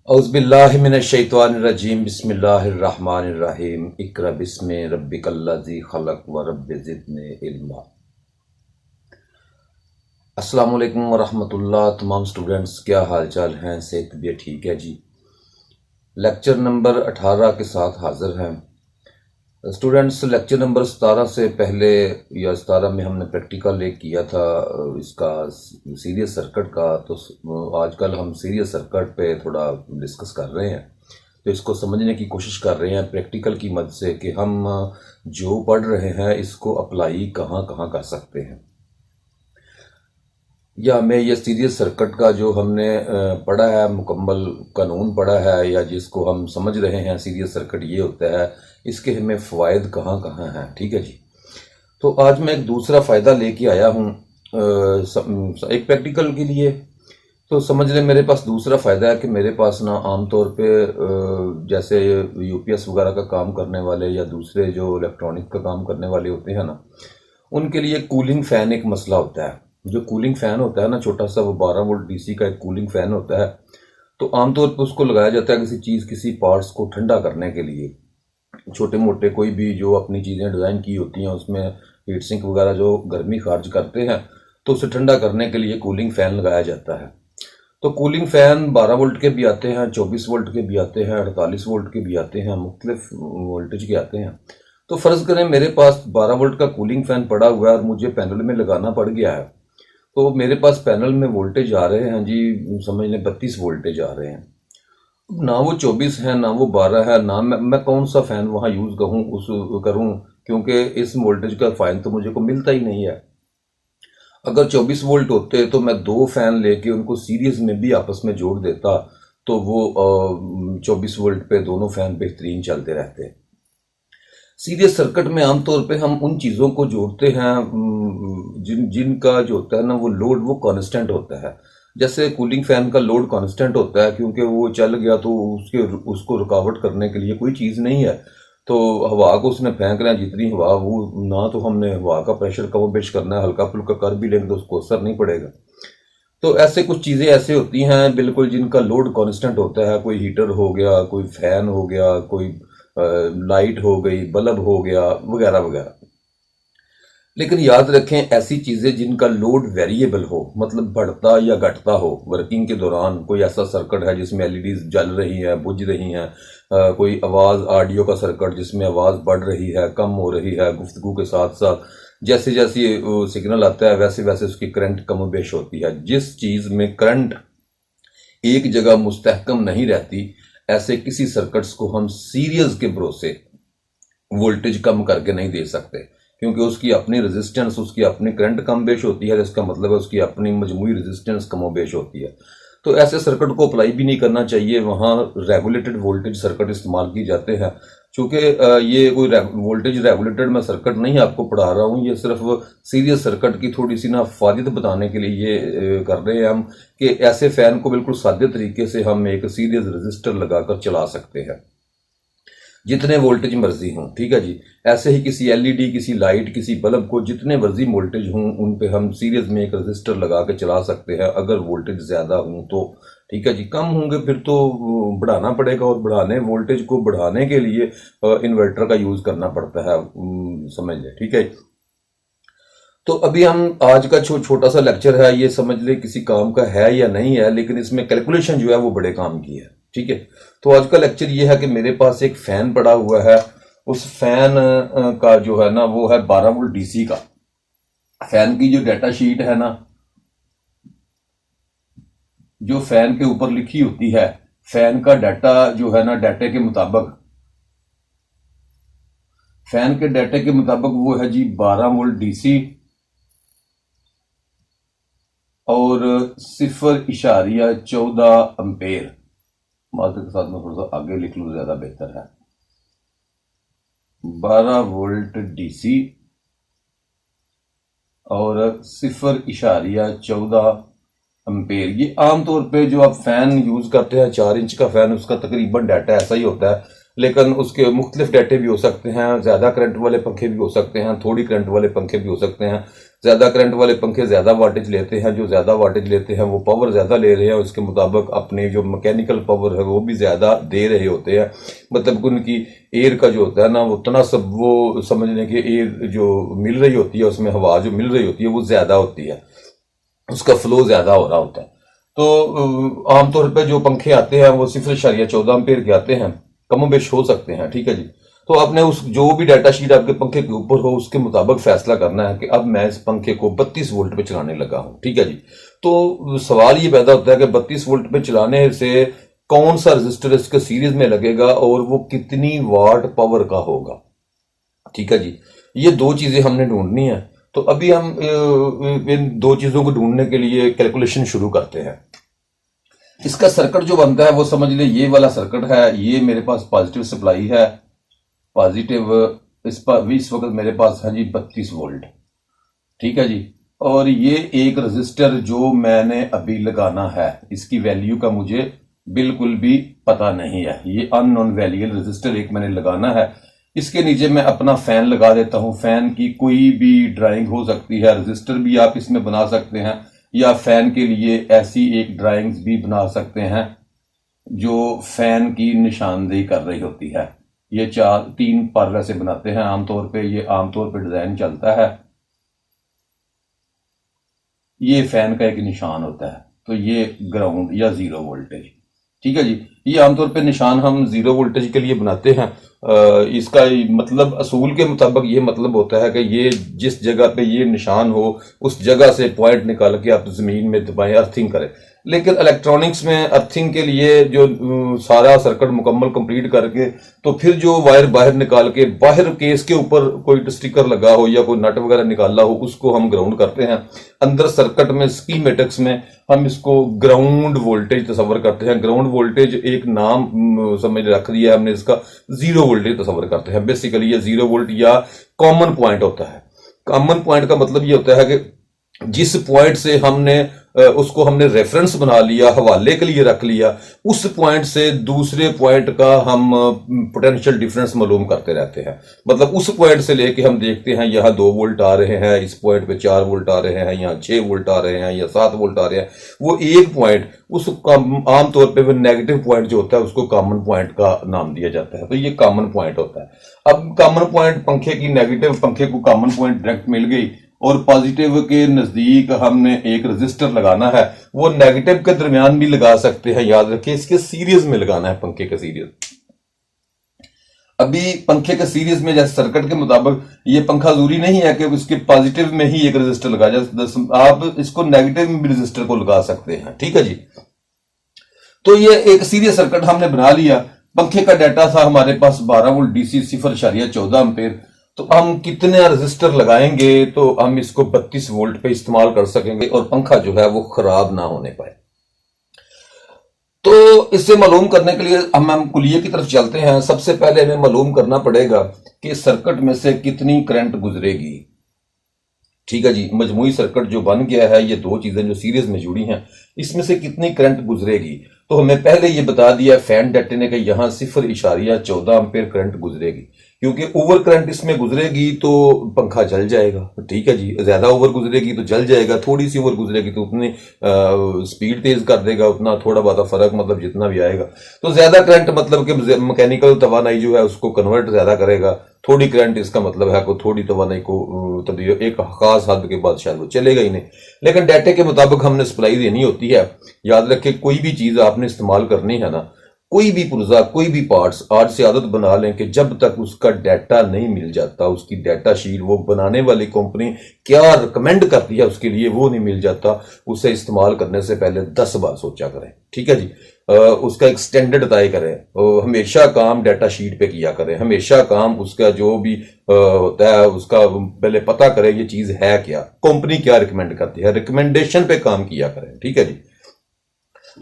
औज़ुबिल्लाहिमिनश्शैतानिर्रजीम बिस्मिल्लाहिर्रहमानिर्रहीम इक़रा बिस्मि रब्बिकल्लज़ी खलक़ व रब्बि ज़िदनी इल्मा। अस्सलाम वालेकुम व रहमतुल्लाह। तमाम स्टूडेंट्स क्या हाल चाल हैं? सेहत तबीयत ठीक है जी। लेक्चर नंबर 18 के साथ हाजिर हैं स्टूडेंट्स। लेक्चर नंबर 17 से पहले या 17 में हमने प्रैक्टिकल एक किया था इसका सीरीज सर्किट का। तो आजकल हम सीरीज सर्किट पे थोड़ा डिस्कस कर रहे हैं, तो इसको समझने की कोशिश कर रहे हैं प्रैक्टिकल की मदद से कि हम जो पढ़ रहे हैं इसको अप्लाई कहाँ कहाँ कर सकते हैं। या हमें ये सीरीज सर्किट का जो हमने पढ़ा है, मुकम्मल कानून पढ़ा है या जिसको हम समझ रहे हैं सीरीज सर्किट ये होता है, इसके हमें फ़वाइद कहाँ कहाँ हैं। ठीक है जी। तो आज मैं एक दूसरा फ़ायदा लेके आया हूँ एक प्रैक्टिकल के लिए। तो समझ लें मेरे पास दूसरा फ़ायदा है कि मेरे पास ना आमतौर पे जैसे यूपीएस वगैरह का काम करने वाले या दूसरे जो इलेक्ट्रॉनिक का काम करने वाले होते हैं ना, उनके लिए कूलिंग फ़ैन एक मसला होता है। जो कूलिंग फ़ैन होता है ना, छोटा सा, वो 12 वोल्ट डीसी का एक कूलिंग फ़ैन होता है। तो आमतौर पर उसको लगाया जाता है किसी चीज़, किसी पार्ट्स को ठंडा करने के लिए। छोटे मोटे कोई भी जो अपनी चीज़ें डिज़ाइन की होती हैं उसमें हीट सिंक वगैरह जो गर्मी खारिज करते हैं, तो उसे ठंडा करने के लिए कूलिंग फ़ैन लगाया जाता है। तो कूलिंग फ़ैन 12 वोल्ट के भी आते हैं, 24 वोल्ट के भी आते हैं, 48 वोल्ट के भी आते हैं, मुख्तलिफ वोल्टेज के आते हैं। तो फ़र्ज़ करें मेरे पास 12 वोल्ट का कूलिंग फ़ैन पड़ा हुआ है और मुझे पैनल में लगाना पड़ गया है। तो मेरे पास पैनल में वोल्टेज आ रहे हैं जी, समझ लें 32 वोल्टेज आ रहे हैं। ना वो 24 है ना वो 12 है, ना मैं कौन सा फ़ैन वहाँ यूज़ करूँ, क्योंकि इस वोल्टेज का फ़ाइन तो मुझे को मिलता ही नहीं है। अगर 24 वोल्ट होते तो मैं 2 फ़ैन लेके उनको सीरीज में भी आपस में जोड़ देता, तो वो 24 वोल्ट पे दोनों फ़ैन बेहतरीन चलते रहते। सीरीज सर्किट में आमतौर पे हम उन चीज़ों को जोड़ते हैं जिनका जो होता है ना, वो लोड वो कांस्टेंट होता है। जैसे कूलिंग फ़ैन का लोड कांस्टेंट होता है, क्योंकि वो चल गया तो उसको रुकावट करने के लिए कोई चीज़ नहीं है। तो हवा को उसने फेंक रहे हैं, जितनी हवा वो, ना तो हमने हवा का प्रेशर कम बेश करना है, हल्का फुल्का कर भी लेंगे तो उसको असर नहीं पड़ेगा। तो ऐसे कुछ चीज़ें ऐसे होती हैं बिल्कुल जिनका लोड कांस्टेंट होता है। कोई हीटर हो गया, कोई फैन हो गया, कोई लाइट हो गई, बल्ब हो गया, वगैरह वगैरह। लेकिन याद रखें, ऐसी चीज़ें जिनका लोड वेरिएबल हो, मतलब बढ़ता या घटता हो वर्किंग के दौरान। कोई ऐसा सर्किट है जिसमें एलईडीज जल रही हैं, बुझ रही हैं, कोई आवाज़ ऑडियो का सर्किट जिसमें आवाज़ बढ़ रही है, कम हो रही है, गुफ्तगू के साथ साथ जैसे जैसे सिग्नल आता है वैसे वैसे उसकी करंट कम बेश होती है। जिस चीज़ में करंट एक जगह मुस्तहकम नहीं रहती, ऐसे किसी सर्किट्स को हम सीरीज के भरोसे वोल्टेज कम करके नहीं दे सकते, क्योंकि उसकी अपनी रेजिस्टेंस, उसकी अपनी करंट कम बेश होती है, जिसका मतलब है उसकी अपनी मजमूई रेजिस्टेंस कम बेश होती है। तो ऐसे सर्किट को अप्लाई भी नहीं करना चाहिए। वहाँ रेगुलेटेड वोल्टेज सर्किट इस्तेमाल किए जाते हैं। चूँकि ये कोई वोल्टेज रेगुलेटेड मैं सर्किट नहीं आपको पढ़ा रहा हूँ, ये सिर्फ सीरीज सर्किट की थोड़ी सी ना फायदे बताने के लिए ये कर रहे हैं हम, कि ऐसे फ़ैन को बिल्कुल सादे तरीके से हम एक सीरीज रजिस्टर लगाकर चला सकते हैं, जितने वोल्टेज मर्जी हों। ठीक है जी। ऐसे ही किसी एलईडी, किसी लाइट, किसी बल्ब को जितने मर्जी वोल्टेज हों, उन पे हम सीरीज में एक रजिस्टर लगा के चला सकते हैं, अगर वोल्टेज ज़्यादा हों तो। ठीक है जी। कम होंगे फिर तो बढ़ाना पड़ेगा, और वोल्टेज को बढ़ाने के लिए इन्वर्टर का यूज़ करना पड़ता है, समझ लें। ठीक है। तो अभी हम आज का छोटा सा लेक्चर है, ये समझ ले किसी काम का है या नहीं है, लेकिन इसमें कैलकुलेशन जो है वो बड़े काम की है। ठीक है। तो आज का लेक्चर ये है कि मेरे पास एक फैन पड़ा हुआ है। उस फैन का जो है ना, वो है 12 वोल्ट डीसी का। फैन की जो डाटा शीट है ना, जो फैन के ऊपर लिखी होती है, फैन का डाटा जो है ना, डाटे के मुताबिक, फैन के डाटे के मुताबिक वो है जी 12 वोल्ट डीसी और 0.14 अम्पेयर। मात्र के साथ में थोड़ा सा आगे लिख लूँ, ज्यादा बेहतर है। 12 वोल्ट डीसी और 0.14 अम्पेयर। ये आमतौर पे जो आप फैन यूज करते हैं, 4 इंच का फैन, उसका तकरीबन डाटा ऐसा ही होता है। लेकिन उसके मुख्तलिफ डाटे भी हो सकते हैं। ज्यादा करंट वाले पंखे भी हो सकते हैं, थोड़ी करंट वाले पंखे भी हो सकते हैं। ज़्यादा करंट वाले पंखे ज़्यादा वाटेज लेते हैं, जो ज़्यादा वाटेज लेते हैं वो पावर ज़्यादा ले रहे हैं, उसके मुताबिक अपने जो मैकेनिकल पावर है वो भी ज़्यादा दे रहे होते हैं। मतलब उनकी एयर का जो होता है ना, उतना सब वो समझने की एयर जो मिल रही होती है, उसमें हवा जो मिल रही होती है वो ज़्यादा होती है, उसका फ्लो ज़्यादा हो रहा होता है। तो आमतौर पर जो पंखे आते हैं वो 0.14 एम्पीयर के आते हैं, कम बेश हो सकते हैं, ठीक है जी। तो आपने उस जो भी डाटा शीट आपके पंखे के ऊपर हो उसके मुताबिक फैसला करना है कि अब मैं इस पंखे को 32 वोल्ट पे चलाने लगा हूं, ठीक है जी। तो सवाल ये पैदा होता है कि 32 वोल्ट पे चलाने से कौन सा रजिस्टर इसके सीरीज में लगेगा और वो कितनी वाट पावर का होगा, ठीक है जी। ये दो चीजें हमने ढूंढनी है। तो अभी हम इन दो चीजों को ढूंढने के लिए कैलकुलेशन शुरू करते हैं। इसका सर्किट जो बनता है वो समझ ले ये वाला सर्किट है। ये मेरे पास पॉजिटिव सप्लाई है, पॉजिटिव इस वक्त मेरे पास है जी 32 वोल्ट, ठीक है जी। और ये एक रजिस्टर जो मैंने अभी लगाना है, इसकी वैल्यू का मुझे बिल्कुल भी पता नहीं है। ये अननोन वैल्यूएबल रजिस्टर एक मैंने लगाना है। इसके नीचे मैं अपना फैन लगा देता हूं। फैन की कोई भी ड्राइंग हो सकती है, रजिस्टर भी आप इसमें बना सकते हैं, या फैन के लिए ऐसी एक ड्राइंग्स भी बना सकते हैं जो फैन की निशानदेही कर रही होती है। ये 3 पर से बनाते हैं आमतौर पे, ये आमतौर पे डिजाइन चलता है। ये फैन का एक निशान होता है, तो ये ग्राउंड या 0 वोल्टेज, ठीक है जी। ये आमतौर पे निशान हम 0 वोल्टेज के लिए बनाते हैं। इसका मतलब असूल के मुताबिक ये मतलब होता है कि ये जिस जगह पे ये निशान हो उस जगह से पॉइंट निकाल के आप जमीन में दबाएं, अर्थिंग करें। लेकिन इलेक्ट्रॉनिक्स में अर्थिंग के लिए जो सारा सर्किट मुकम्मल कंप्लीट करके तो फिर जो वायर बाहर निकाल के बाहर केस के ऊपर कोई स्टिकर लगा हो या कोई नट वगैरह निकाला हो उसको हम ग्राउंड करते हैं। अंदर सर्किट में स्कीमेटिक्स में हम इसको ग्राउंड वोल्टेज तस्वर करते हैं। ग्राउंड वोल्टेज एक नाम समझ रख दिया हमने, इसका 0 वोल्टेज तस्वर करते हैं। बेसिकली ये 0 वोल्ट या कॉमन पॉइंट होता है। कॉमन पॉइंट का मतलब ये होता है कि जिस पॉइंट से हमने उसको हमने रेफरेंस बना लिया, हवाले के लिए रख लिया, उस पॉइंट से दूसरे पॉइंट का हम पोटेंशियल डिफरेंस मालूम करते रहते हैं। मतलब उस पॉइंट से लेके हम देखते हैं यहाँ 2 वोल्ट आ रहे हैं, इस पॉइंट पे 4 वोल्ट आ रहे हैं, यहाँ 6 वोल्ट आ रहे हैं या 7 वोल्ट आ रहे हैं। वो एक पॉइंट उस आमतौर पर नेगेटिव पॉइंट जो होता है उसको कॉमन पॉइंट का नाम दिया जाता है। तो ये कॉमन पॉइंट होता है। अब कॉमन पॉइंट पंखे की नेगेटिव पंखे को कॉमन पॉइंट डायरेक्ट मिल गई और पॉजिटिव के नजदीक हमने एक रजिस्टर लगाना है। वो नेगेटिव के दरमियान भी लगा सकते हैं, याद रखिए इसके सीरीज में लगाना है पंखे का सीरीज। अभी पंखे के सीरीज में जैसे सर्किट के मुताबिक ये पंखा जरूरी नहीं है कि उसके पॉजिटिव में ही एक रजिस्टर लगा जाए, आप इसको नेगेटिव में भी रजिस्टर को लगा सकते हैं, ठीक है जी। तो ये एक सीरीज सर्किट हमने बना लिया। पंखे का डाटा था हमारे पास 12 वोल्ट डीसी 0.14 एम्पीयर। तो हम कितने रजिस्टर लगाएंगे तो हम इसको 32 वोल्ट पे इस्तेमाल कर सकेंगे और पंखा जो है वो खराब ना होने पाए। तो इससे मालूम करने के लिए हम कुलिये की तरफ चलते हैं। सबसे पहले हमें मालूम करना पड़ेगा कि सर्किट में से कितनी करंट गुजरेगी, ठीक है जी। मजमूई सर्किट जो बन गया है, ये दो चीजें जो सीरीज में जुड़ी हैं, इसमें से कितनी करंट गुजरेगी। तो हमें पहले ये बता दिया फैन डाटे ने कि यहां 0.14 एम्पीयर करंट गुजरेगी, क्योंकि ओवर करंट इसमें गुजरेगी तो पंखा जल जाएगा, ठीक है जी। ज्यादा ओवर गुजरेगी तो जल जाएगा, थोड़ी सी ओवर गुजरेगी तो उतनी स्पीड तेज कर देगा, उतना थोड़ा बहुत फर्क मतलब जितना भी आएगा। तो ज्यादा करंट मतलब कि मैकेनिकल तवानाई जो है उसको कन्वर्ट ज्यादा करेगा, थोड़ी करंट इसका मतलब है को थोड़ी तवानाई को तब्दील एक खास हद के बाद शायद वो चलेगा ही नहीं। लेकिन डाटे के मुताबिक हमने सप्लाई देनी होती है। याद रखें कोई भी चीज आपने इस्तेमाल करनी है ना, कोई भी पुर्जा कोई भी पार्ट्स, आज से आदत बना लें कि जब तक उसका डाटा नहीं मिल जाता, उसकी डाटा शीट वो बनाने वाली कंपनी क्या रिकमेंड करती है उसके लिए वो नहीं मिल जाता, उसे इस्तेमाल करने से पहले 10 बार सोचा करें, ठीक है जी। उसका एक स्टैंडर्ड तय करें। हमेशा काम डाटा शीट पे किया करें, हमेशा काम उसका जो भी होता है उसका पहले पता करें ये चीज है क्या, कंपनी क्या रिकमेंड करती है, रिकमेंडेशन पे काम किया करें, ठीक है जी।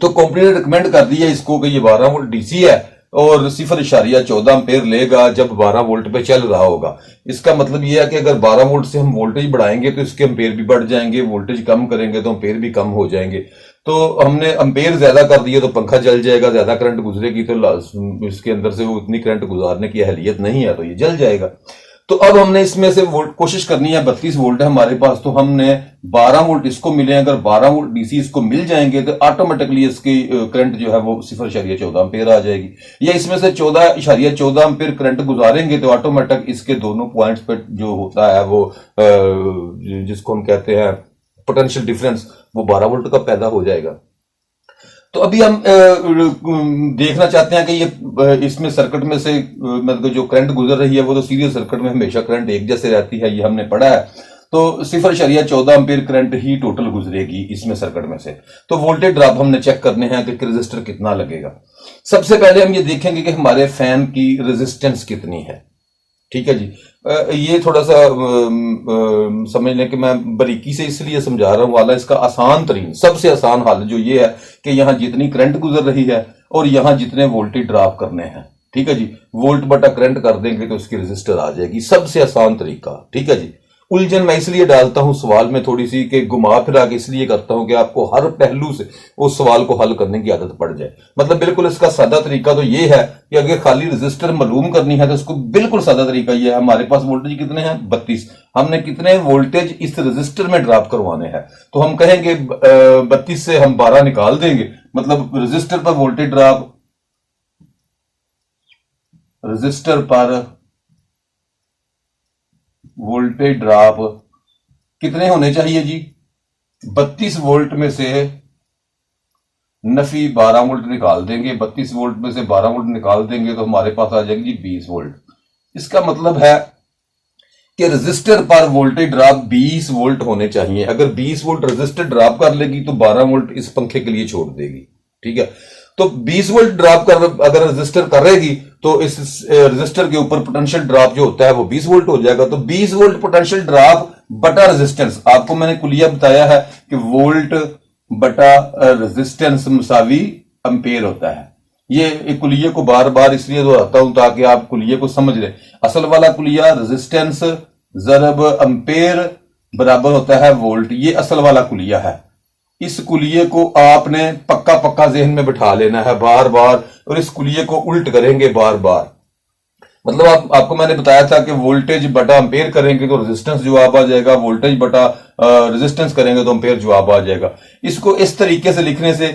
तो कंपनी ने रिकमेंड कर दिया इसको कि ये 12 वोल्ट डीसी है और 0.14 एम्पीयर लेगा जब 12 वोल्ट पे चल रहा होगा। इसका मतलब यह है कि अगर 12 वोल्ट से हम वोल्टेज बढ़ाएंगे तो इसके एम्पीयर भी बढ़ जाएंगे, वोल्टेज कम करेंगे तो एम्पीयर भी कम हो जाएंगे। तो हमने एम्पीयर ज्यादा कर दिया तो पंखा जल जाएगा, ज्यादा करंट गुजरेगी तो इसके अंदर से वो उतनी करंट गुजारने की अहलियत नहीं है तो ये जल जाएगा। तो अब हमने इसमें से वोल्ट कोशिश करनी है, 32 वोल्ट है हमारे पास, तो हमने 12 वोल्ट इसको मिले। अगर 12 वोल्ट डीसी इसको मिल जाएंगे तो ऑटोमेटिकली इसकी करंट जो है वो 0.14 एम्पेयर आ जाएगी। या इसमें से 14.14 एम्पेयर करंट गुजारेंगे तो ऑटोमेटिक इसके दोनों पॉइंट्स पे जो होता है वो जिसको हम कहते हैं पोटेंशियल डिफरेंस, वो 12 वोल्ट का पैदा हो जाएगा। तो अभी हम देखना चाहते हैं कि ये इसमें सर्किट में से मतलब जो करंट गुजर रही है वो तो सीरीज सर्किट में हमेशा करंट एक जैसे रहती है, ये हमने पढ़ा है। तो 0.14 एम्पीयर करंट ही टोटल गुजरेगी इसमें सर्किट में से। तो वोल्टेज ड्रॉप हमने चेक करने हैं कि रेजिस्टर कितना लगेगा। सबसे पहले हम ये देखेंगे कि हमारे फैन की रेजिस्टेंस कितनी है। ठीक है जी, ये थोड़ा सा समझ लें कि मैं बारीकी से इसलिए समझा रहा हूं, वाला इसका आसान तरीन सबसे आसान हल जो ये है कि यहां जितनी करंट गुजर रही है और यहां जितने वोल्टेज ड्रॉप करने हैं, ठीक है जी, वोल्ट बटा करंट कर देंगे तो उसकी रेजिस्टर आ जाएगी। सबसे आसान तरीका, ठीक है जी। उलझन मैं इसलिए डालता हूं सवाल में थोड़ी सी कि घुमा फिरा के इसलिए करता हूं कि आपको हर पहलू से उस सवाल को हल करने की आदत पड़ जाए। मतलब बिल्कुल इसका सादा तरीका तो ये है कि अगर खाली रजिस्टर मालूम करनी है तो उसको बिल्कुल सादा तरीका ये है। हमारे पास वोल्टेज कितने हैं? 32। हमने कितने वोल्टेज इस रजिस्टर में ड्रॉप करवाने हैं, तो हम कहेंगे 32 से हम 12 निकाल देंगे। मतलब रजिस्टर पर वोल्टेज ड्रॉप, रजिस्टर पर वोल्टेज ड्रॉप कितने होने चाहिए जी? 32 वोल्ट में से नफी 12 वोल्ट निकाल देंगे। 32 वोल्ट में से 12 वोल्ट निकाल देंगे तो हमारे पास आ जाएगी जी 20 वोल्ट। इसका मतलब है कि रजिस्टर पर वोल्टेज ड्रॉप 20 वोल्ट होने चाहिए। अगर 20 वोल्ट रजिस्टर ड्रॉप कर लेगी तो 12 वोल्ट इस पंखे के लिए छोड़ देगी। ठीक है, तो 20 वोल्ट ड्रॉप कर अगर रजिस्टर करेगी तो इस रजिस्टर के ऊपर पोटेंशियल ड्रॉप जो होता है वो 20 वोल्ट हो जाएगा। तो 20 वोल्ट पोटेंशियल ड्रॉप बटा रेजिस्टेंस, आपको मैंने कुलिया बताया है कि वोल्ट बटा रेजिस्टेंस मुसावी एम्पेयर होता है। ये कुलिये को बार बार इसलिए दोहराता हूं ताकि आप कुलिये को समझ लें। असल वाला कुलिया रेजिस्टेंस जरब एम्पेयर बराबर होता है वोल्ट, ये असल वाला कुलिया है। इस कुलिये को आपने पक्का पक्का जहन में बिठा लेना है बार बार, और इस कुलिये को उल्ट करेंगे बार बार। मतलब आपको मैंने बताया था कि वोल्टेज बटा एम्पेयर करेंगे तो रेजिस्टेंस जवाब आ जाएगा, वोल्टेज बटा रेजिस्टेंस करेंगे तो एम्पेयर जवाब आ जाएगा। इसको इस तरीके से लिखने से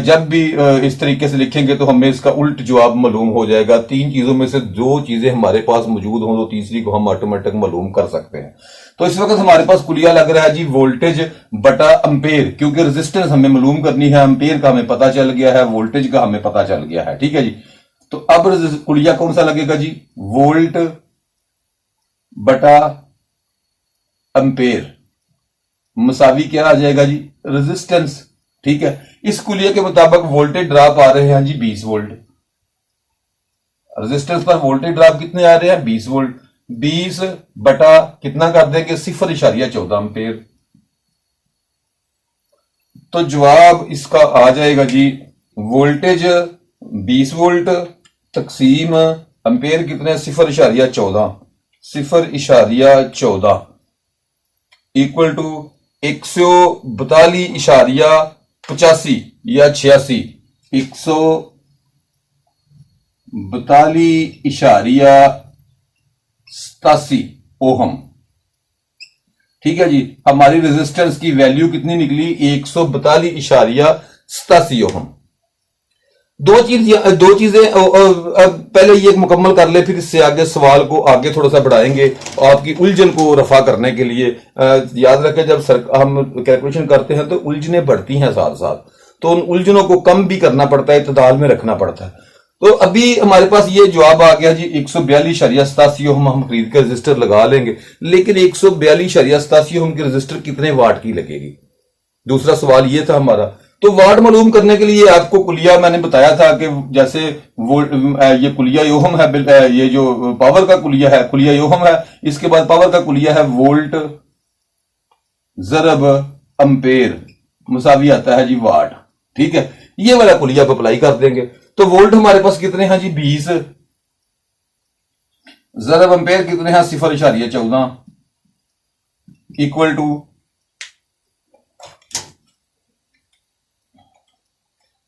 जब भी इस तरीके से लिखेंगे तो हमें इसका उल्ट जवाब मालूम हो जाएगा। तीन चीजों में से दो चीजें हमारे पास मौजूद हों तो तीसरी को हम ऑटोमेटिक मालूम कर सकते हैं। तो इस वक्त हमारे पास कुलिया लग रहा है जी वोल्टेज बटा एम्पेयर, क्योंकि रेजिस्टेंस हमें मालूम करनी है, एम्पेयर का हमें पता चल गया है, वोल्टेज का हमें पता चल गया है। ठीक है जी, तो अब कुलिया कौन सा लगेगा जी? वोल्ट बटा एम्पेयर मुसावी क्या आ जाएगा जी? रेजिस्टेंस। ठीक है, इस कुलिया के मुताबिक वोल्टेज ड्रॉप आ रहे हैं जी 20 वोल्ट। रेजिस्टेंस पर वोल्टेज ड्रॉप कितने आ रहे हैं? 20 वोल्ट। 20 बटा कितना कर देंगे? 0.14 एम्पेयर। तो जवाब इसका आ जाएगा जी वोल्टेज 20 वोल्ट तकसीम एम्पेयर कितने? 0.14। 0.14 इक्वल टू 142.85 या 86। 142.87 ओहम। ठीक है जी, हमारी रेजिस्टेंस की वैल्यू कितनी निकली? 142.87 ओहम। दो चीजें पहले ये मुकम्मल कर ले, फिर इससे आगे सवाल को आगे थोड़ा सा बढ़ाएंगे आपकी उलझन को रफा करने के लिए। याद रखें जब हम कैलकुलेशन करते हैं तो उलझनें बढ़ती हैं साथ साथ, तो उन उलझनों को कम भी करना पड़ता है, इत्तेदाल में रखना पड़ता है। तो अभी हमारे पास ये जवाब आ गया जी 142.87 ओम हम खरीद कर रजिस्टर लगा लेंगे। लेकिन 142.87 ओम की रजिस्टर कितने वाट की लगेगी? दूसरा सवाल ये था हमारा। तो वाट मालूम करने के लिए आपको कुलिया मैंने बताया था कि जैसे ये कुलिया ओहम है, ये जो पावर का कुलिया है कुलिया ओहम है, इसके बाद पावर का कुलिया है वोल्ट जरब एम्पेयर मुसावी आता है जी वाट। ठीक है, ये वाला कुलिया आप अप्लाई कर देंगे तो वोल्ट हमारे पास कितने हैं जी? 20। जरब एम्पेयर कितने हैं? 0.14 इक्वल टू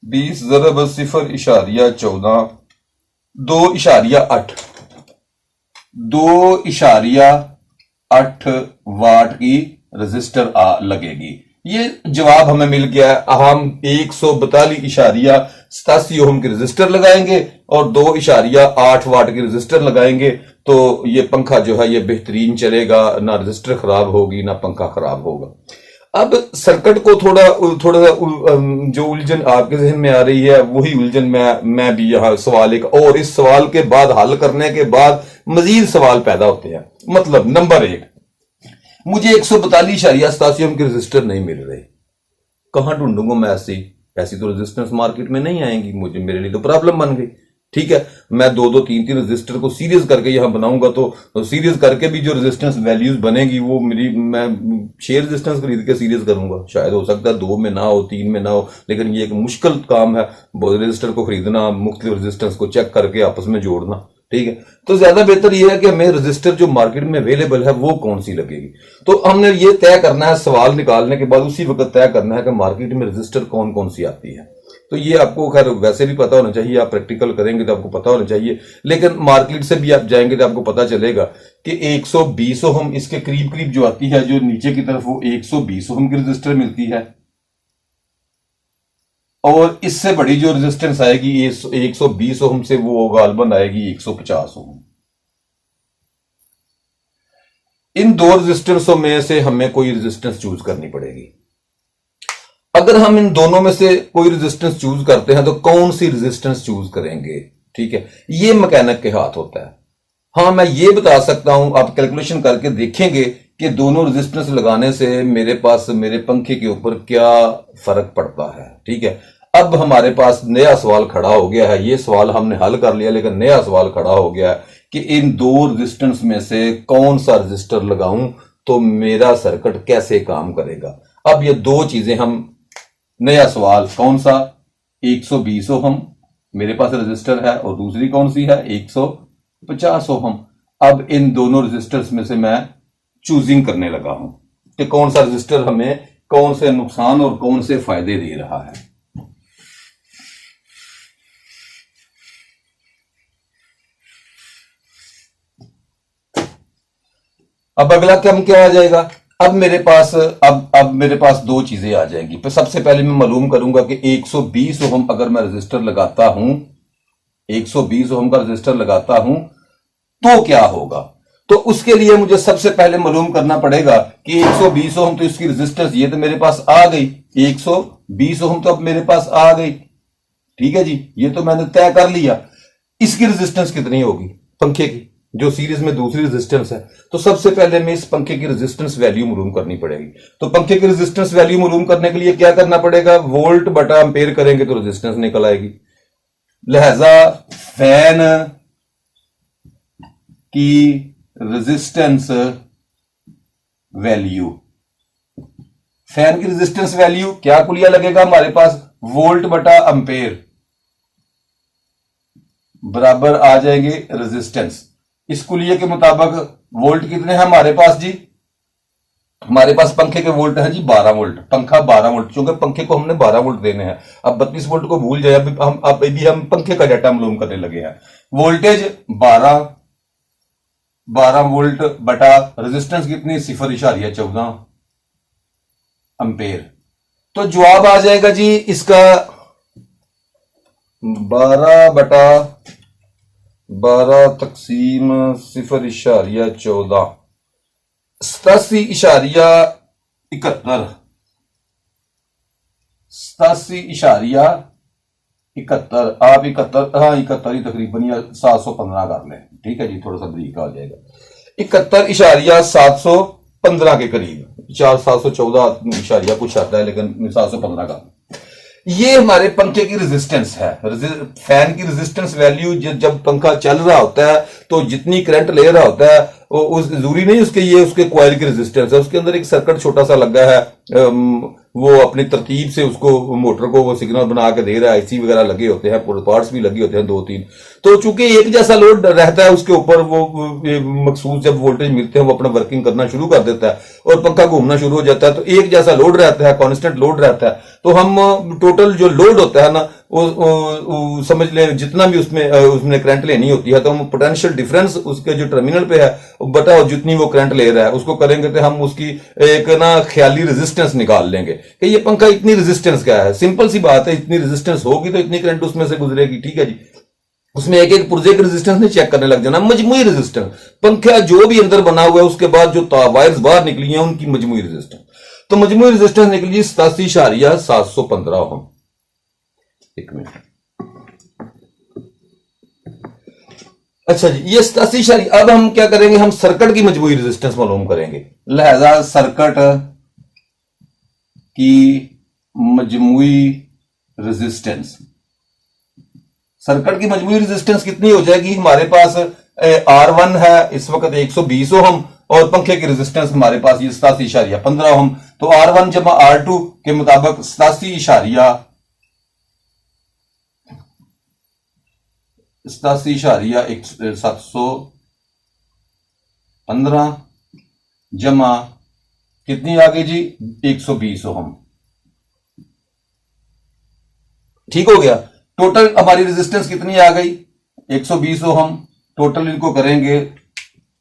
20 जरब 0.14 2.8। 2.8 वाट की रजिस्टर लगेगी। ये जवाब हमें मिल गया है। हम 142.87 ओम की रजिस्टर लगाएंगे और 2.8 वाट की रजिस्टर लगाएंगे तो ये पंखा जो है ये बेहतरीन चलेगा, ना रजिस्टर खराब होगी ना पंखा खराब होगा। अब सर्किट को थोड़ा थोड़ा जो उलझन आपके जहन में आ रही है वही उलझन मैं भी यहां सवाल एक और इस सवाल के बाद हल करने के बाद मजीद सवाल पैदा होते हैं। मतलब नंबर 1, मुझे 142.87 ओम की रजिस्टर नहीं मिल रही, कहां ढूंढूंगा मैं? ऐसी तो रेजिस्टेंस मार्केट में नहीं आएंगी, मुझे मेरे लिए तो प्रॉब्लम बन गई। ठीक है, मैं 2-2, 3-3 रजिस्टर को सीरीज करके यहां बनाऊंगा तो सीरीज करके भी जो रेजिस्टेंस वैल्यूज बनेगी वो मैं 6 रेजिस्टेंस खरीद के सीरीज करूंगा। शायद हो सकता है 2 में ना हो, 3 में ना हो, लेकिन ये एक मुश्किल काम है रजिस्टर को खरीदना, मुख्तलिफ रेजिस्टेंस को चेक करके आपस में जोड़ना। ठीक है, तो ज्यादा बेहतर यह है कि हमें रजिस्टर जो मार्केट में अवेलेबल है वो कौन सी लगेगी। तो हमने ये तय करना है, सवाल निकालने के बाद उसी वक्त तय करना है कि मार्केट में रजिस्टर कौन कौन सी आती है। तो ये आपको खैर वैसे भी पता होना चाहिए, आप प्रैक्टिकल करेंगे तो आपको पता होना चाहिए, लेकिन मार्केट से भी आप जाएंगे तो आपको पता चलेगा कि 120 ओम इसके करीब करीब जो आती है, जो नीचे की तरफ वो 120 ओम की रजिस्टर मिलती है और इससे बड़ी जो रेजिस्टेंस आएगी 120 ओम से वो गालबन आएगी 150 ओम। इन दो रेजिस्टेंसों में से हमें कोई रेजिस्टेंस चूज करनी पड़ेगी। अगर हम इन दोनों में से कोई रेजिस्टेंस चूज करते हैं तो कौन सी रेजिस्टेंस चूज करेंगे? ठीक है, ये मैकेनिक के हाथ होता है। हाँ, मैं ये बता सकता हूं, आप कैलकुलेशन करके देखेंगे कि दोनों रेजिस्टेंस लगाने से मेरे पास मेरे पंखे के ऊपर क्या फर्क पड़ता है। ठीक है, अब हमारे पास नया सवाल खड़ा हो गया है। ये सवाल हमने हल कर लिया, लेकिन नया सवाल खड़ा हो गया है कि इन दो रेजिस्टेंस में से कौन सा रेजिस्टर लगाऊं तो मेरा सर्किट कैसे काम करेगा। अब ये दो चीजें हम, नया सवाल कौन सा, 120 ओम मेरे पास रजिस्टर है और दूसरी कौन सी है 150 ओम। अब इन दोनों रजिस्टर्स में से मैं चूजिंग करने लगा हूं कि कौन सा रजिस्टर हमें कौन से नुकसान और कौन से फायदे दे रहा है। अब अगला क्रम क्या आ जाएगा? अब मेरे पास दो चीजें आ जाएंगी। तो सबसे पहले मैं मालूम करूंगा कि 120 ओम अगर मैं रजिस्टर लगाता हूं, 120 ओम का रजिस्टर लगाता हूं तो क्या होगा। तो उसके लिए मुझे सबसे पहले मालूम करना पड़ेगा कि 120 ओम तो इसकी रेजिस्टेंस ये तो मेरे पास आ गई, 120 ओम तो अब मेरे पास आ गई। ठीक है जी, ये तो मैंने तय कर लिया। इसकी रेजिस्टेंस कितनी होगी पंखे की, जो सीरीज में दूसरी रेजिस्टेंस है। तो सबसे पहले मैं इस पंखे की रेजिस्टेंस वैल्यू मालूम करनी पड़ेगी। तो पंखे की रेजिस्टेंस वैल्यू मालूम करने के लिए क्या करना पड़ेगा? वोल्ट बटा एम्पेयर करेंगे तो रेजिस्टेंस निकल आएगी। लिहाजा फैन की रेजिस्टेंस वैल्यू, फैन की रेजिस्टेंस वैल्यू क्या कुलिया लगेगा हमारे पास? वोल्ट बटा एम्पेयर बराबर आ जाएंगे रेजिस्टेंस। इस कुलिये के मुताबिक वोल्ट कितने हैं हमारे पास जी? हमारे पास पंखे के वोल्ट है जी 12 वोल्ट, पंखा 12 वोल्ट, क्योंकि पंखे को हमने 12 वोल्ट देने हैं। अब 32 वोल्ट को भूल जाए, अभी हम पंखे का डाटा मालूम करने लगे हैं। वोल्टेज 12 वोल्ट बटा रेजिस्टेंस कितनी? 0.14 एम्पेयर। तो जवाब आ जाएगा जी इसका 12 तकसीम 0.14, 87.71, 87.71। आप 71, हाँ 71 ही तकरीबन, या 715 कर लें। ठीक है जी, थोड़ा सा बरीक आ जाएगा। 71.715 के करीब, 714 कुछ आता है, लेकिन 715 का ये हमारे पंखे की रेजिस्टेंस है। फैन की रेजिस्टेंस वैल्यू जब पंखा चल रहा होता है तो जितनी करंट ले रहा होता है वो उस जरूरी नहीं उसके कॉइल की रेजिस्टेंस है, उसके अंदर एक सर्किट छोटा सा लगा है, वो अपनी तरतीब से उसको मोटर को वो सिग्नल बना के दे रहा है। आईसी वगैरह लगे होते हैं, पार्ट्स भी लगे होते हैं 2-3। तो चूंकि एक जैसा लोड रहता है उसके ऊपर, वो मखसूस जब वोल्टेज मिलते हैं वो अपना वर्किंग करना शुरू कर देता है और पंखा घूमना शुरू हो जाता है। तो एक जैसा लोड रहता है, कांस्टेंट लोड रहता है। तो हम टोटल जो लोड होता है ना समझ लें जितना भी उसमें करंट लेनी होती है, तो हम पोटेंशियल डिफरेंस उसके जो टर्मिनल पे है बटा जितनी वो करंट ले रहा है उसको करेंगे, तो हम उसकी एक ना ख्याली रेजिस्टेंस निकाल लेंगे कि ये पंखा इतनी रेजिस्टेंस क्या है। सिंपल सी बात है, इतनी रेजिस्टेंस होगी तो इतनी करंट उसमें से गुजरेगी। ठीक है जी, उसमें एक एक पुर्जे की रेजिस्टेंस नहीं चेक करने लग जाना, मजमूई रेजिस्टेंस पंखा जो भी अंदर बना हुआ है उसके बाद जो वायर्स बाहर निकली हैं उनकी मजमूई रेजिस्टेंस। तो मजमूई रेजिस्टेंस निकली 87.715 ओम। एक मिनट, अच्छा जी, ये 87। अब हम क्या करेंगे, हम सर्किट की मजमूई रेजिस्टेंस मालूम करेंगे। लिहाजा सर्किट की मजमूई रेजिस्टेंस, सर्किट की मजमूई रेजिस्टेंस कितनी हो जाएगी हमारे पास, R1 है इस वक्त 120 ओम और पंखे की रेजिस्टेंस हमारे पास ये 87.15 ओम। तो R1 जमा R2 के मुताबिक 87.715 जमा कितनी आ गई जी, 120 ओम। ठीक हो गया। टोटल हमारी रेजिस्टेंस कितनी आ गई, 120 ओम। टोटल इनको करेंगे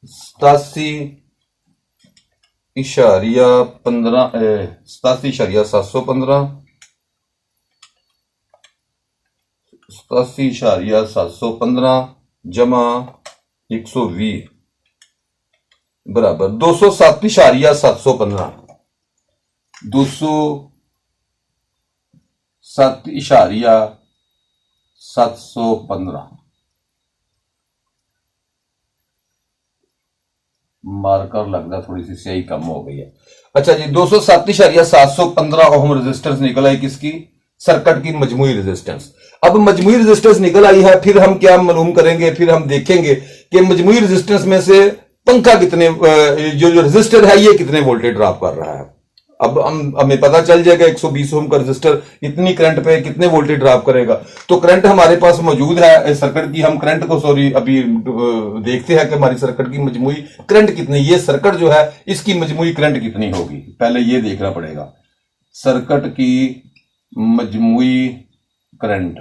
87.715 जमा 120 बराबर 207.715 207.715। मार्कर लगता थोड़ी सी स्याही कम हो गई है। अच्छा जी, 207.715 ओम रेजिस्टेंस निकल आई किसकी, सर्किट की मजमूई रेजिस्टेंस। अब मजमूई रेजिस्टेंस निकल आई है, फिर हम क्या मालूम करेंगे, फिर हम देखेंगे कि मजमूई रेजिस्टेंस में से पंखा कितने जो रेजिस्टर है ये कितने वोल्टेज ड्रॉप कर रहा है। अब हमें पता चल जाएगा 120 ओम का रेजिस्टर इतनी करंट पे कितने वोल्टेज ड्रॉप करेगा। तो करंट हमारे पास मौजूद है सर्किट की, हम करंट को अभी देखते हैं कि हमारी सर्किट की मजमूई करंट कितनी, ये सर्किट जो है इसकी मजमूई करंट कितनी होगी, पहले ये देखना पड़ेगा। सर्किट की मजमूई करंट,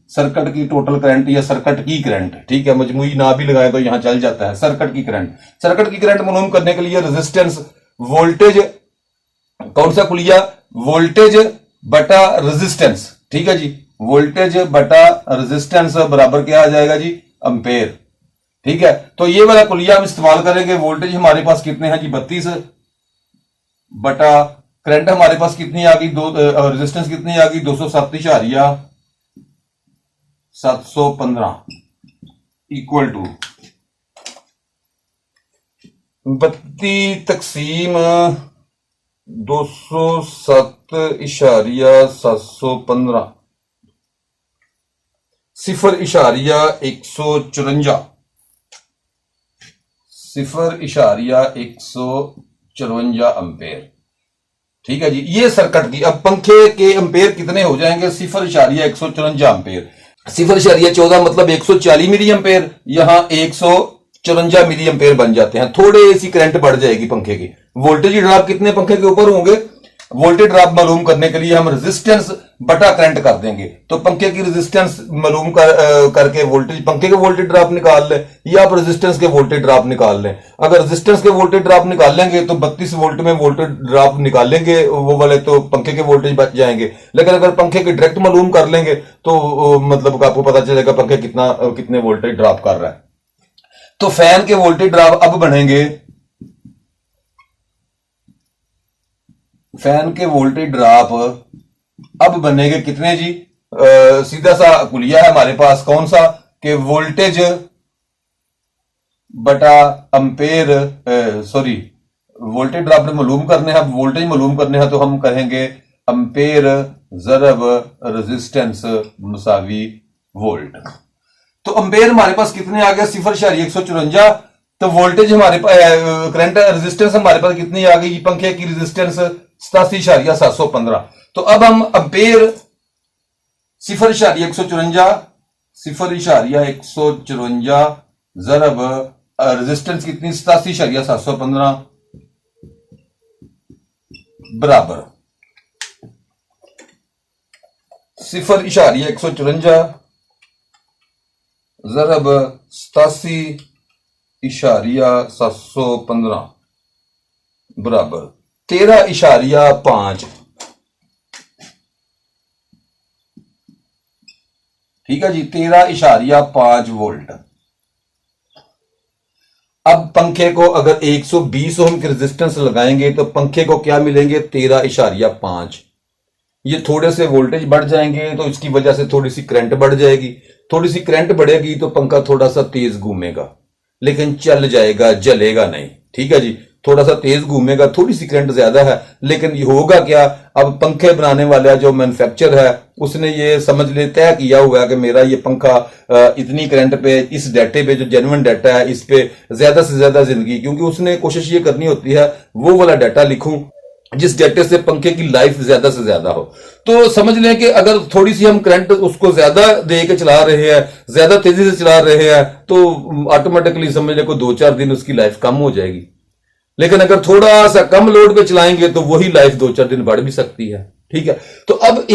सर्किट की टोटल करंट या सर्किट की करंट, ठीक है, मजमूई ना भी लगाए तो यहां चल जाता है। सर्किट की करंट, सर्किट की करंट मालूम करने के लिए रेजिस्टेंस, वोल्टेज, कौन सा कुलिया, वोल्टेज बटा रेजिस्टेंस। ठीक है जी, वोल्टेज बटा रेजिस्टेंस बराबर क्या आ जाएगा जी, एम्पेयर। ठीक है, तो ये वाला कुलिया हम इस्तेमाल करेंगे। वोल्टेज हमारे पास कितने हैं जी, 32 बटा करंट हमारे पास कितनी आ गई, रेजिस्टेंस कितनी आ गई, 207.715 इक्वल टू 32 तकसीम 207.715 0.154 0.154 एम्पेयर। ठीक है जी, ये सर्किट की। अब पंखे के एम्पेयर कितने हो जाएंगे, 0.154 एम्पेयर। 0.14 मतलब 140 मिली एम्पेयर, यहां 154 मिली एम्पेयर बन जाते हैं। थोड़े सी करंट बढ़ जाएगी पंखे की। वोल्टेज ड्रॉप कितने पंखे के ऊपर होंगे, वोल्टेज ड्रॉप मालूम करने के लिए हम रेजिस्टेंस बटा करंट कर देंगे। तो पंखे की रेजिस्टेंस मालूम करके वोल्टेज, पंखे के वोल्टेज ड्रॉप निकाल लें या आप रेजिस्टेंस के वोल्टेज ड्रॉप निकाल लें। अगर रेजिस्टेंस के वोल्टेज ड्रॉप निकाल लेंगे तो 32 वोल्ट में वोल्टेज ड्रॉप निकालेंगे वो वाले, तो पंखे के वोल्टेज बच जाएंगे। लेकिन अगर पंखे के डायरेक्ट मालूम कर लेंगे तो मतलब आपको पता चलेगा पंखे कितने वोल्टेज ड्रॉप कर रहा है। तो फैन के वोल्टेज ड्रॉप अब बनेंगे, फैन के वोल्टेज ड्रॉप अब बनेंगे कितने जी, सीधा सा कुलिया है हमारे पास, कौन सा, कि वोल्टेज बटा एम्पेयर, सॉरी वोल्टेज ड्रॉप मालूम करने हैं, वोल्टेज मालूम करने हैं, तो हम कहेंगे एम्पेयर ज़रब रेजिस्टेंस मुसावी वोल्ट। तो एम्पेयर हमारे पास कितने आ गया, 0.154। तो वोल्टेज हमारे पास, करंट रेजिस्टेंस हमारे पास कितनी आ गई, पंखे की रेजिस्टेंस 87.715। तो अब हम एम्पेयर 0.154 ज़रब रेजिस्टेंस कितनी, 87.715 बराबर 0.154 ज़रब 87.715 बराबर 13.5। ठीक है जी, 13.5 वोल्ट। अब पंखे को अगर 120 ओम की रेजिस्टेंस लगाएंगे तो पंखे को क्या मिलेंगे? 13.5। ये थोड़े से वोल्टेज बढ़ जाएंगे तो इसकी वजह से थोड़ी सी करंट बढ़ जाएगी। थोड़ी सी करंट बढ़ेगी तो पंखा थोड़ा सा तेज घूमेगा, लेकिन चल जाएगा, जलेगा नहीं। ठीक है जी, थोड़ा सा तेज घूमेगा, थोड़ी सी करंट ज्यादा है, लेकिन ये होगा क्या? अब पंखे बनाने वाला जो मैन्युफैक्चर है उसने ये समझ ले तय किया हुआ है कि मेरा ये पंखा इतनी करंट पे, इस डाटे पे जो जेन्युइन डाटा है इस पे ज्यादा से ज्यादा जिंदगी, क्योंकि उसने कोशिश ये करनी होती है वो वाला डाटा लिखूं जिस डाटे से पंखे की लाइफ ज्यादा से ज्यादा हो। तो समझ लें कि अगर थोड़ी सी हम करंट उसको ज्यादा दे के चला रहे हैं, ज्यादा तेजी से चला रहे हैं, तो ऑटोमेटिकली समझ लें को 2-4 दिन उसकी लाइफ कम हो जाएगी। लेकिन अगर थोड़ा सा कम लोड पे चलाएंगे तो वही लाइफ 2-4 दिन बढ़ भी सकती है। ठीक है, तो अब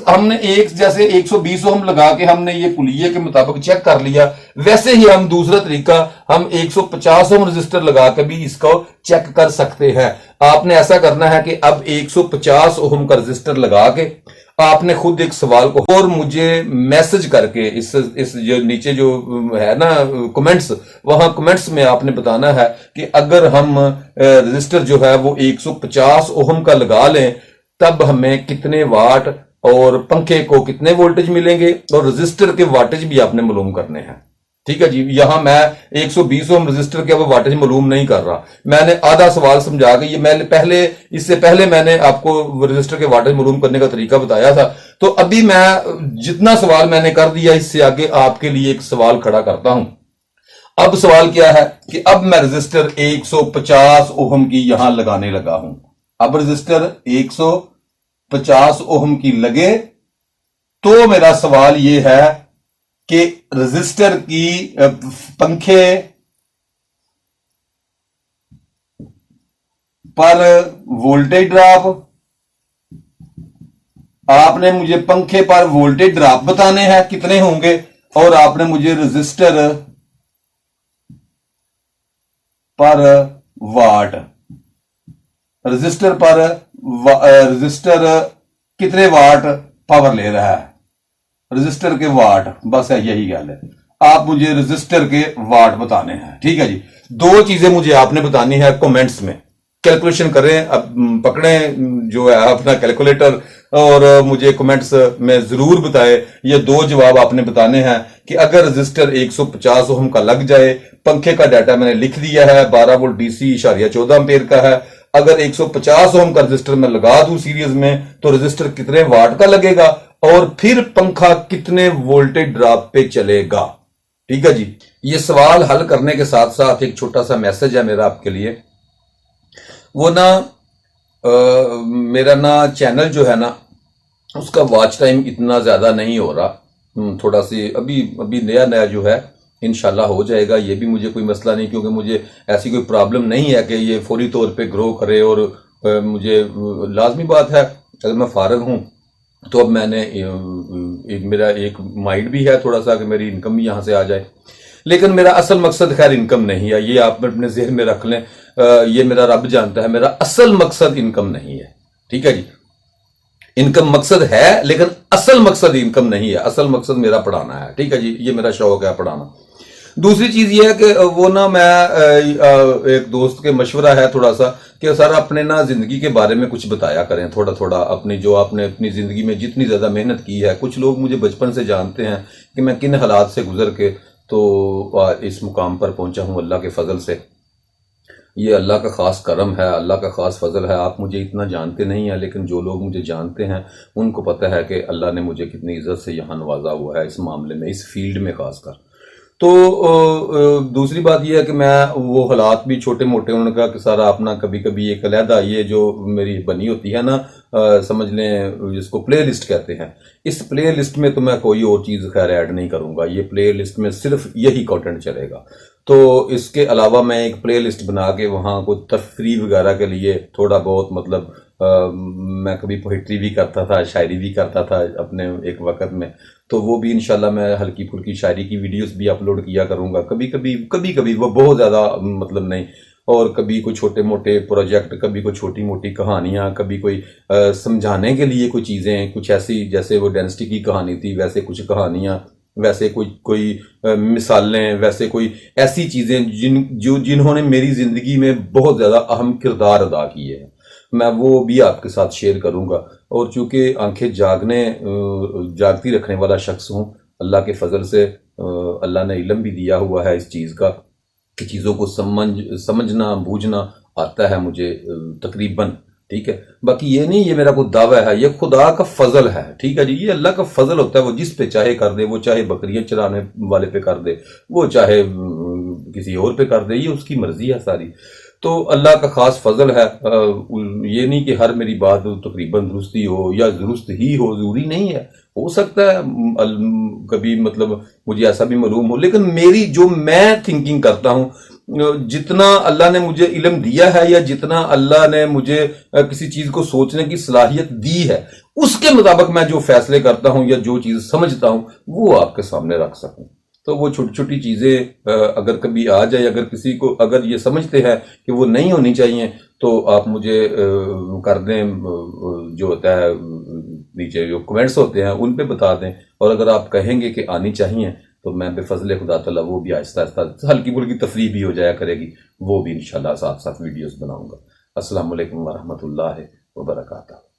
हमने जैसे 120 ओम लगा के हमने ये कुलिये के मुताबिक चेक कर लिया, वैसे ही हम दूसरा तरीका हम 150 ओम रजिस्टर लगा के भी इसको चेक कर सकते हैं। आपने ऐसा करना है कि अब 150 ओम का रजिस्टर लगा के आपने खुद एक सवाल को और मुझे मैसेज करके इस जो नीचे जो है ना कमेंट्स, वहां कमेंट्स में आपने बताना है कि अगर हम रजिस्टर जो है वो 150 ओम का लगा लें तब हमें कितने वाट और पंखे को कितने वोल्टेज मिलेंगे, और रजिस्टर के वाटेज भी आपने मालूम करने हैं। ठीक है जी, यहां मैं 120 ओम रजिस्टर के अब वाटेज मालूम नहीं कर रहा, मैंने आधा सवाल समझा के, ये मैं इससे पहले मैंने आपको रजिस्टर के वाटेज मालूम करने का तरीका बताया था। तो अभी मैं जितना सवाल मैंने कर दिया, इससे आगे आपके लिए एक सवाल खड़ा करता हूं। अब सवाल क्या है कि अब मैं रजिस्टर 150 ओम की यहां लगाने लगा हूं। अब रजिस्टर 150 ओम की लगे तो मेरा सवाल यह है कि रजिस्टर की पंखे पर वोल्टेज ड्रॉप, आपने मुझे पंखे पर वोल्टेज ड्रॉप बताने हैं कितने होंगे, और आपने मुझे रजिस्टर पर वाट, रजिस्टर कितने वाट पावर ले रहा है, रजिस्टर के वाट, बस है यही गल है। आप मुझे रजिस्टर के वाट बताने हैं। ठीक है जी, दो चीजें मुझे आपने बतानी है कमेंट्स में। कैलकुलेशन करें, अब पकड़ें जो है अपना कैलकुलेटर और मुझे कमेंट्स में जरूर बताएं। ये दो जवाब आपने बताने हैं कि अगर रजिस्टर 150 ओम का लग जाए, पंखे का डाटा मैंने लिख दिया है 12 वोल्ट डीसी इशारिया 14 एम्पीयर का है, अगर 150 ओम का रजिस्टर मैं लगा दूं सीरीज में तो रजिस्टर कितने वाट का लगेगा और फिर पंखा कितने वोल्टेज ड्रॉप पे चलेगा। ठीक है जी, ये सवाल हल करने के साथ साथ एक छोटा सा मैसेज है मेरा आपके लिए। वो ना मेरा ना चैनल जो है ना उसका वॉच टाइम इतना ज्यादा नहीं हो रहा, थोड़ा सी अभी नया जो है इंशाल्लाह हो जाएगा। ये भी मुझे कोई मसला नहीं, क्योंकि मुझे ऐसी कोई प्रॉब्लम नहीं है कि ये फौरी तौर पे ग्रो करे, और मुझे लाजमी बात है अगर मैं फारग हूं तो अब मैंने मेरा एक माइंड भी है थोड़ा सा कि मेरी इनकम भी यहां से आ जाए, लेकिन मेरा असल मकसद खैर इनकम नहीं है, ये आप अपने जहन में रख लें। ये मेरा रब जानता है, मेरा असल मकसद इनकम नहीं है। ठीक है जी, इनकम मकसद है लेकिन असल मकसद इनकम नहीं है, असल मकसद मेरा पढ़ाना है। ठीक है जी, ये मेरा शौक है पढ़ाना। दूसरी चीज ये है कि वो ना मैं एक दोस्त के मशवरा है थोड़ा सा कि सर अपने ना जिंदगी के बारे में कुछ बताया करें थोड़ा थोड़ा, अपनी जो आपने अपनी जिंदगी में जितनी ज्यादा मेहनत की है। कुछ लोग मुझे बचपन से जानते हैं कि मैं किन हालात से गुजर के तो इस मुकाम पर पहुंचा हूं अल्लाह के फजल से। ये अल्लाह का खास करम है, अल्लाह का खास फजल है। आप मुझे इतना जानते नहीं हैं, लेकिन जो लोग मुझे जानते हैं उनको पता है कि अल्लाह ने मुझे कितनी इज्जत से यहाँ नवाजा हुआ है इस मामले में, इस फील्ड में खासकर। तो दूसरी बात यह है कि मैं वो हालात भी छोटे मोटे, उन्होंने कहा कि सारा अपना कभी कभी एक अलहदा ये जो मेरी बनी होती है ना, समझ लें जिसको प्ले लिस्ट कहते हैं, इस प्ले लिस्ट में तो मैं कोई और चीज़ खैर ऐड नहीं करूँगा। ये प्ले लिस्ट में सिर्फ यही कंटेंट चलेगा। तो इसके अलावा मैं एक प्ले लिस्ट बना के वहाँ को तफरीह वगैरह के लिए थोड़ा बहुत मतलब मैं कभी पोइट्री भी करता था, शायरी भी करता था अपने एक वक्त में। तो वो भी इंशाल्लाह मैं हल्की फुल्की शायरी की वीडियोस भी अपलोड किया करूँगा, कभी कभी वो बहुत ज़्यादा मतलब नहीं। और कभी कोई छोटे मोटे प्रोजेक्ट, कभी कोई छोटी मोटी कहानियाँ, कभी कोई समझाने के लिए कोई चीज़ें, कुछ ऐसी जैसे वो डेंसिटी की कहानी थी वैसे कुछ कहानियाँ, वैसे कोई कोई मिसालें, वैसे कोई ऐसी चीज़ें जिन्होंने मेरी ज़िंदगी में बहुत ज़्यादा अहम किरदार अदा किए हैं, मैं वो भी आपके साथ शेयर करूँगा। और चूँकि आंखें जागती रखने वाला शख्स हूँ, अल्लाह के फजल से अल्लाह ने इल्म भी दिया हुआ है इस चीज़ का कि चीज़ों को समझना बूझना आता है मुझे तकरीबन। ठीक है, बाकी ये नहीं ये मेरा कोई दावा है, ये खुदा का फजल है। ठीक है जी, ये अल्लाह का फजल होता है, वो जिस पे चाहे कर दे, वो चाहे बकरियां चराने वाले पे कर दे, वो चाहे किसी और पे कर दे, ये उसकी मर्जी है सारी। तो अल्लाह का खास फजल है। ये नहीं कि हर मेरी बात तकरीबन दुरुस्ती हो या दुरुस्त ही हो, जरूरी नहीं है, हो सकता है कभी मतलब मुझे ऐसा भी मालूम हो, लेकिन मेरी जो मैं थिंकिंग करता हूँ, जितना अल्लाह ने मुझे इल्म दिया है या जितना अल्लाह ने मुझे किसी चीज को सोचने की सलाहियत दी है, उसके मुताबिक मैं जो फैसले करता हूं या जो चीज समझता हूं वो आपके सामने रख सकूं। तो वो छोटी छोटी चीजें अगर कभी आ जाए, अगर किसी को अगर ये समझते हैं कि वो नहीं होनी चाहिए, तो आप मुझे कर दें, जो होता है नीचे जो कमेंट्स होते हैं उन पे बता दें। और अगर आप कहेंगे कि आनी चाहिए, तो मैं बेफजल खुदा तआला वो भी आहिस्ता आहिस्ता हल्की फुल्की तफरीह भी हो जाया करेगी, वो भी इंशाल्लाह साथ साथ वीडियोस बनाऊंगा। अस्सलाम वालेकुम व रहमतुल्लाहि व बरकातहू।